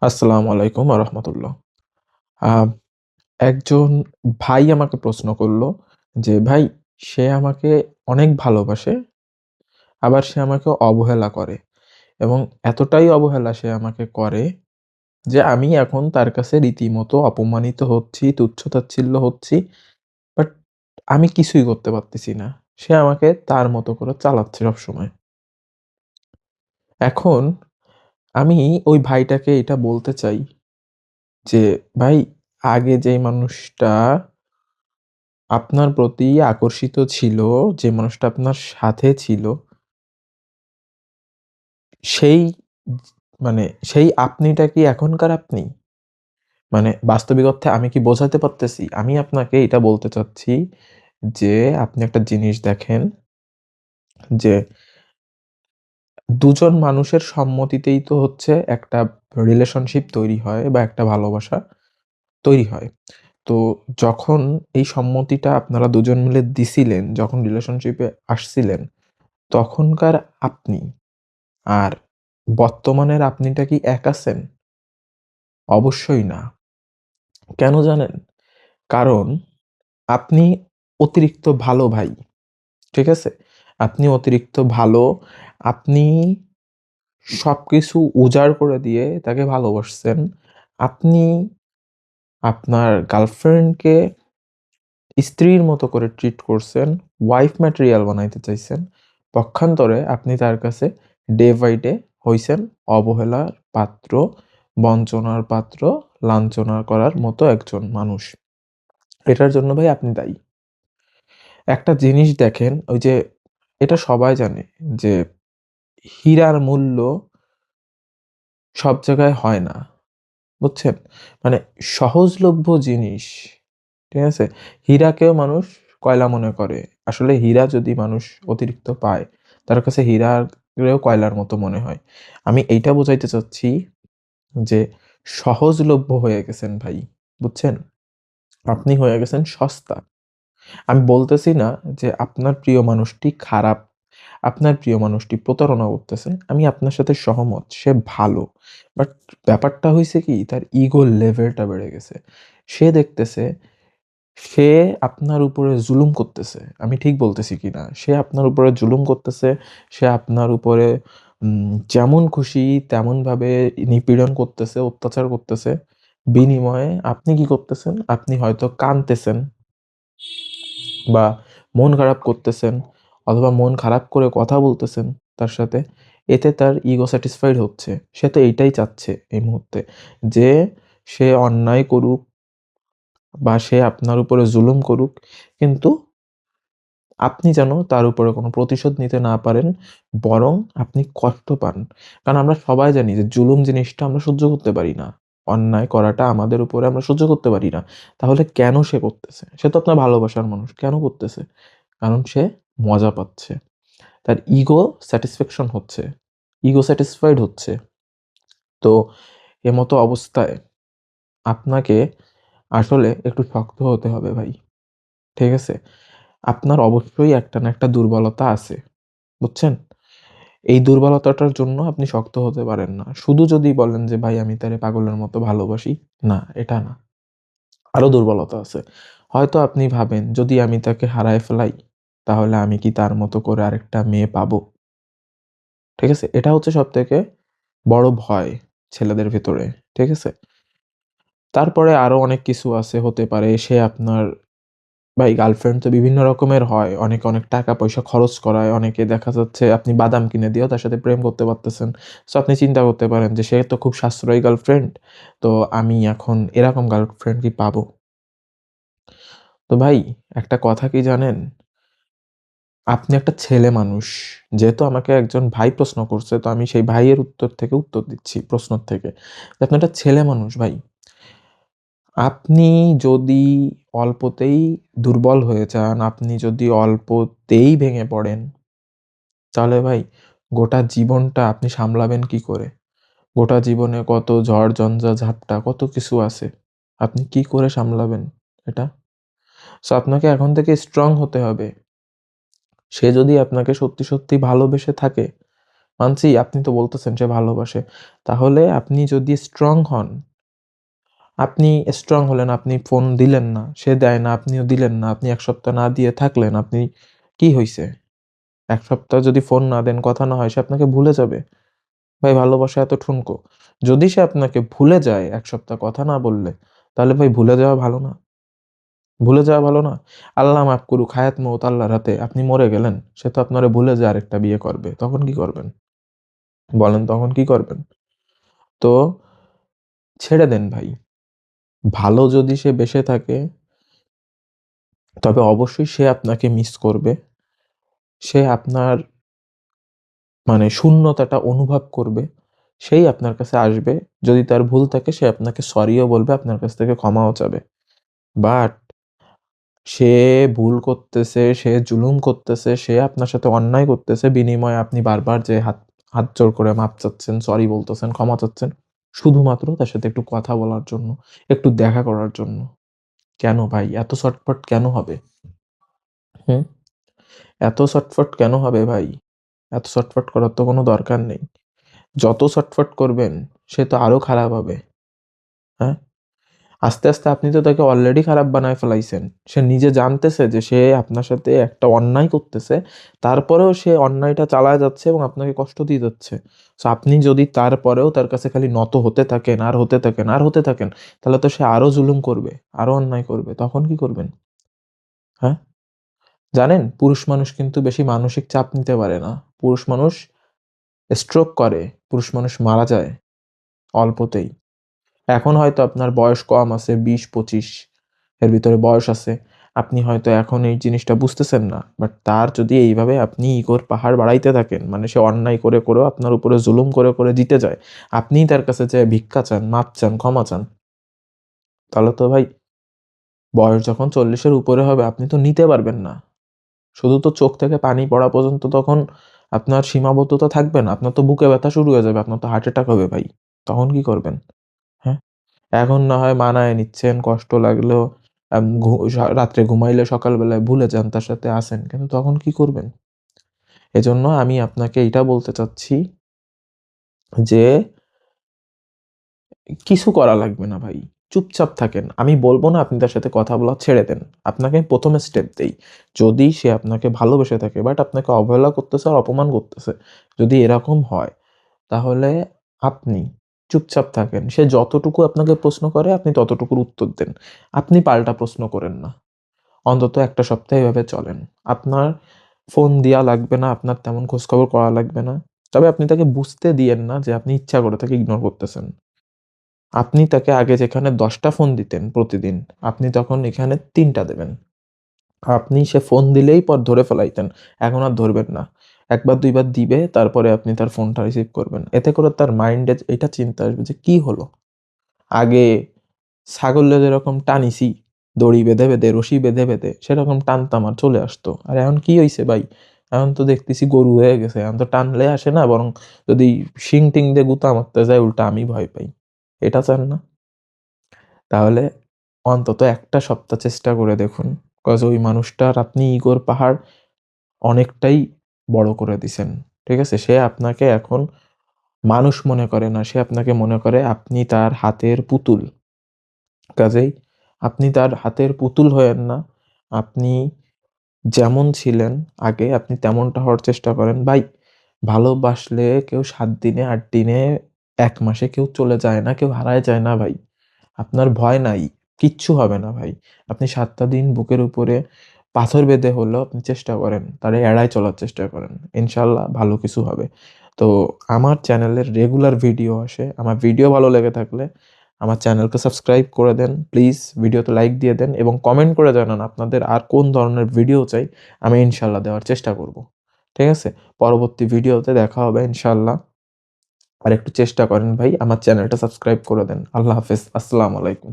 আসসালামু আলাইকুম ওয়া রাহমাতুল্লাহ। আ একজন ভাই আমাকে প্রশ্ন করল যে, "ভাই সে আমাকে অনেক ভালোবাসে, আবার সে আমাকে অবহেলা করে এবং এতটাই অবহেলা সে আমাকে করে যে আমি এখন তার কাছে রীতিমতো অপমানিত হচ্ছি, তুচ্ছ-তাচ্ছিল্য হচ্ছি। বাট আমি কিছুই করতে পারতেছি না। সে আমাকে তার মতো করে চালাচ্ছে সবসময়।" এখন আমি ওই ভাইটাকে এটা বলতে চাই যে, "ভাই আগে যেই মানুষটা আপনার প্রতি আকর্ষিত ছিল, যে মানুষটা আপনার সাথে ছিল, সেই মানে সেই আপনিটা কি এখনকার আপনি? মানে বাস্তবিক অর্থে আমি কি বোঝাতে পারতেছি? আমি আপনাকে এটা বলতে চাচ্ছি যে, আপনি একটা জিনিস দেখেন যে, দুজন মানুষের সম্মতিতেই তো হচ্ছে একটা রিলেশনশিপ তৈরি হয় বা একটা ভালোবাসা তৈরি হয়। তো যখন এই সম্মতিটা আপনারা দুজন মিলে দিছিলেন, যখন রিলেশনশিপে আসছিলেন, তখনকার আপনি আর বর্তমানের আপনিটা কি এক আছেন? অবশ্যই না। কেন জানেন? কারণ আপনি অতিরিক্ত ভালো ভাই। ঠিক আছে? আপনি অতিরিক্ত ভালো। আপনি সবকিছু উজাড় করে দিয়ে তাকে ভালোবাসছেন। আপনি আপনার গার্লফ্রেন্ডকে স্ত্রীর মতো করে ট্রিট করছেন। ওয়াইফ ম্যাটেরিয়াল বানাইতে চাইছেন। পক্ষান্তরে আপনি তার কাছে ডে বাই ডে হইছেন অবহেলার পাত্র, বঞ্চনার পাত্র, লাঞ্ছনা করার মতো একজন মানুষ। এটার জন্য ভাই আপনি দায়ী। একটা জিনিস দেখেন, ওই যে এটা সবাই জানে যে হীরার মূল্য সব জায়গায় হয় না। বুঝছেন? মানে সহজলভ্য জিনিস, ঠিক আছে? হীরাকেও মানুষ কয়লা মনে করে। আসলে হীরা যদি মানুষ অতিরিক্ত পায়, তার কাছে হীরারেও কয়লার মতো মনে হয়। আমি এইটা বোঝাইতে চাচ্ছি যে সহজলভ্য হয়ে গেছেন ভাই। বুঝছেন? আপনি হয়ে গেছেন সস্তা। আমি বলতেছি না যে আপনার প্রিয় মানুষটি খারাপ, আপনার প্রিয় মানুষটি প্রতারণা করতেছে। আমি আপনার সাথে সহমত। সে ভালো। বাট ব্যাপারটা হইছে কি, তার ইগো লেভেলটা বেড়ে গেছে। সে দেখতেছে সে আপনার উপরে জুলুম করতেছে। আমি ঠিক বলতেছি কিনা? সে আপনার উপরে জুলুম করতেছে। সে আপনার উপরে যেমন খুশি তেমনভাবে নিপীড়ন করতেছে, অত্যাচার করতেছে। বিনিময়ে আপনি কি করতেছেন? আপনি হয়তো কাঁদতেছেন বা মন খারাপ করতেছেন অথবা মন খারাপ করে কথা বলতেছেন তার সাথে। এতে তার ইগো স্যাটিসফাইড হচ্ছে। সে তো এইটাই চাচ্ছে এই মুহূর্তে যে সে অন্যায় করুক বা সে আপনার উপরে জুলুম করুক, কিন্তু আপনি যেন তার উপরে কোনো প্রতিশোধ নিতে না পারেন, বরং আপনি কষ্ট পান। কারণ আমরা সবাই জানি যে জুলুম জিনিসটা আমরা সহ্য করতে পারি না। অন্যায় করাটা আমাদের উপরে আমরা সহ্য করতে পারি না। তাহলে কেন সে করতেছে? সে তো আপনার ভালোবাসার মানুষ। কেন করতেছে? কারণ সে মজা পাচ্ছে। তার ইগো স্যাটিসফ্যাকশন হচ্ছে। ইগো স্যাটিসফাইড হচ্ছে। তো এমতো অবস্থায় আপনাকে আসলে একটু শক্ত হতে হবে ভাই। ঠিক আছে? আপনার অবশ্যই একটা না একটা দুর্বলতা আছে। বুঝছেন? এই দুর্বলতাটার জন্য আপনি শক্ত হতে পারেন না। শুধু যদি বলেন যে, "ভাই আমি তারে পাগলের মতো ভালোবাসি।" না, এটা না। আরো দুর্বলতা আছে। হয়তো আপনি ভাবেন, "যদি আমি তাকে হারায় ফেলাই, তাহলে আমি কি তার মতো করে আরেকটা মেয়ে পাবো?" ঠিক আছে? এটা হচ্ছে সবথেকে বড় ভয় ছেলেদের ভেতরে। ঠিক আছে? তারপরে আরো অনেক কিছু আছে, হতে পারে সে আপনার ভাই গার্লফ্রেন্ড তো বিভিন্ন রকমের হয়। অনেকে অনেক টাকা-পয়সা খরচ করায়। অনেকে দেখা যাচ্ছে আপনি বাদাম কিনে দিয়েও তার সাথে প্রেম করতে পারতেছেন। সো আপনি চিন্তা করতে পারেন যে সে তো খুব সাশ্রয়ী গার্লফ্রেন্ড। তো আমি এখন এরকম গার্লফ্রেন্ড কি পাবো? তো ভাই একটা কথা কি জানেন? আপনি একটা ছেলে মানুষ। যেহেতু আমাকে একজন ভাই প্রশ্ন করছে, তো আমি সেই ভাইয়ের উত্তর থেকে উত্তর দিচ্ছি, প্রশ্নর থেকে। যে আপনি একটা ছেলে মানুষ ভাই। আপনি যদি অল্পতেই দুর্বল হয়ে যান, আপনি যদি অল্পতেই ভেঙে পড়েন, তাহলে ভাই গোটা জীবনটা আপনি সামলাবেন কি করে? গোটা জীবনে কত ঝড়, ঝঞ্ঝা, ঝাপটা কত কিছু আছে। আপনি কি করে সামলাবেন এটা? সো আপনাকে এখন থেকে স্ট্রং হতে হবে। সে যদি আপনাকে সত্যি, সত্যি ভালোবেসে থাকে, মানছি আপনি তো বলতেছেন সে ভালোবাসে। তাহলে আপনি যদি স্ট্রং হন, আপনি স্ট্রং হলেন, আপনি ফোন দিলেন না, সে দেয় না, আপনিও দিলেন না, আপনি ১ সপ্তাহ না দিয়ে থাকলেন, আপনি কি হইছে? ১ সপ্তাহ যদি ফোন না দেন, কথা না হয়, সে আপনাকে ভুলে যাবে। ভাই ভালোবাসা এত ঠুনকো। যদি সে আপনাকে ভুলে যায় ১ সপ্তাহ কথা না বললে, তাহলে ভাই ভুলে যাওয়া ভালো না? ভুলে যাওয়া ভালো না? আল্লাহ মাফ করুক, হায়াত মউত আল্লাহর হাতে। আপনি মরে গেলেন। সে তো আপনারে ভুলে যেয়ে আরেকটা বিয়ে করবে। তখন কি করবেন? বলেন তখন কি করবেন? তো ছেড়ে দেন ভাই। ভালো যদি সে বেসে থাকে, তবে অবশ্যই সে আপনাকে মিস করবে। সে আপনার মানে শূন্যতাটা অনুভব করবে। সেই আপনার কাছে আসবে। যদি তার ভুল থাকে সে আপনাকে সরিও বলবে, আপনার কাছ থেকে ক্ষমাও চাবে। বাট সে ভুল করতেছে, সে জুলুম করতেছে, সে আপনার সাথে অন্যায় করতেছে। বিনিময়ে আপনি বারবার যে হাত হাত জোড় করে মাপ চাচ্ছেন, সরি বলতেছেন, ক্ষমা চাচ্ছেন। শুধুমাত্র তার সাথে একটু কথা বলার জন্য, একটু দেখা করার জন্য। কেন ভাই? এত ছটফট কেন হবে? হুম? এত ছটফট কেন হবে ভাই? এত ছটফট করার তো কোনো দরকার নেই। যত ছটফট করবেন সে তো আরো খারাপ হবে। হ্যাঁ? আস্তে, আস্তে আপনি তো তাকে অলরেডি খারাপ বানায় ফেলাইছেন। সে নিজে জানতেছে যে সে আপনার সাথে একটা অন্যায় করতেছে। তারপরেও সে অন্যায়টা চালায় যাচ্ছে এবং আপনাকে কষ্ট দিয়ে যাচ্ছে। সো আপনি যদি তারপরেও তার কাছে খালি নত হতে থাকেন, আর হতে থাকেন, আর হতে থাকেন, তাহলে তো সে আরো জুলুম করবে, আরো অন্যায় করবে। তখন কি করবেন? হ্যাঁ? জানেন পুরুষ মানুষ কিন্তু বেশি মানসিক চাপ নিতে পারে না। পুরুষ মানুষ স্ট্রোক করে, পুরুষ মানুষ মারা যায় অল্পতেই। এখন হয়তো আপনার বয়স কম আছে ২০-২৫ এর ভিতরে বয়স আছে। আপনি হয়তো এখন এই জিনিসটা বুঝতেছেন না। বাট তার যদি এইভাবে আপনি ইগোর পাহাড় বাড়াইতে থাকেন, মানে সে অন্যায় করে, করেও আপনার উপরে জুলুম করে, করে জিতে যায়। আপনিই তার কাছে যেয়ে ভিক্ষা চান, মাপ চান, ক্ষমা চান। তাহলে তো ভাই বয়স যখন ৪০ এর উপরে হবে আপনি তো নিতে পারবেন না। শুধু তো চোখ থেকে পানি পড়া পর্যন্ত তখন আপনার সীমাবদ্ধতা থাকবে না। আপনার তো বুকে ব্যথা শুরু হয়ে যাবে। আপনার তো হার্ট অ্যাটাক হবে ভাই। তখন কি করবেন? হ্যাঁ? এখন না হয় মানায় নিচ্ছেন, কষ্ট লাগলেও রাত্রে ঘুমাইলে সকালবেলায় ভুলে যান, তার সাথে আছেন। কিন্তু তখন কি করবেন? এজন্য আমি আপনাকে এইটা বলতে চাচ্ছি যে, কিছু করা লাগবে না ভাই। চুপচাপ থাকেন। আমি বলব না আপনি তার সাথে কথা বলা ছেড়ে দেন। আপনাকে ১ম এ স্টেপ দেই। যদি সে আপনাকে ভালোবেসে থাকে বাট আপনাকে অবহেলা করতেছে আর অপমান করতেছে, যদি এরকম হয় তাহলে আপনি চুপচাপ থাকেন। সে যতটুকু আপনাকে প্রশ্ন করে আপনি ততটুকুর উত্তর দেন। আপনি পাল্টা প্রশ্ন করেন না। অন্তত ১ টা সপ্তাহ এভাবে চলেন। আপনার ফোন দেয়া লাগবে না, আপনার তেমন খোঁজখবর করা লাগবে না। তবে আপনি তাকে বুঝতে দিয়েন না যে আপনি ইচ্ছা করে তাকে ইগনোর করতেছেন। আপনি তাকে আগে যেখানে ১০ টা ফোন দিতেন প্রতিদিন, আপনি তখন এখানে ৩ টা দেবেন। আপনি সে ফোন দিলেই পর ধরে ফেলাইতেন। এখন আর ধরবেন না। ১ বার ২ বার দিবে তারপরে আপনি তার ফোনটা রিসিভ করবেন। এতে করে তার মাইন্ডে এটা চিন্তা আসবে যে কি হলো? আগে ছাগলে যেরকম টানিছি, দড়ি বেঁধে, বেঁধে, রশি বেঁধে, বেঁধে সেরকম টানতাম আর চলে আসতো। আর এখন কি হইছে ভাই? এখন তো দেখতেছি গরু হয়ে গেছে। এখন তো টানলে আসে না, বরং যদি শিং-টিং দিয়ে গুতা মারতে যায় উল্টা আমি ভয় পাই। এটা চান না? তাহলে অন্তত ১ টা সপ্তাহ চেষ্টা করে দেখুন। কজ ওই মানুষটার আপনি ইগোর পাহাড় অনেকটাই বড় করে দিছেন। ঠিক আছে? সে আপনাকে এখন মানুষ মনে করে না। সে আপনাকে মনে করে আপনি তার হাতের পুতুল। কাজেই আপনি তার হাতের পুতুল হয়েন না। আপনি যেমন ছিলেন আগে আপনি তেমনটা হওয়ার চেষ্টা করেন। ভাই ভালোবাসলে কেউ ৭ দিনে, ৮ দিনে, ১ মাসে কেউ চলে যায় না, কেউ হারায় যায় না ভাই। আপনার ভয় নাই। কিচ্ছু হবে না ভাই। আপনি ৭ টা দিন বুকের উপরে পাথর বেঁধে হলেও আপনি চেষ্টা করেন। তারে এড়ায় চলার চেষ্টা করেন। ইনশাআল্লাহ ভালো কিছু হবে। তো আমার চ্যানেলের রেগুলার ভিডিও আসে। আমার ভিডিও ভালো লেগে থাকলে আমার চ্যানেলকে সাবস্ক্রাইব করে দেন। প্লিজ ভিডিওতে লাইক দিয়ে দেন এবং কমেন্ট করে জানান আপনাদের আর কোন ধরনের ভিডিও চাই। আমি ইনশাআল্লাহ দেওয়ার চেষ্টা করব। ঠিক আছে? পরবর্তী ভিডিওতে দেখা হবে ইনশাআল্লাহ। আর একটু চেষ্টা করেন ভাই আমার চ্যানেলটা সাবস্ক্রাইব করে দেন। আল্লাহ হাফেজ। আসসালামু আলাইকুম।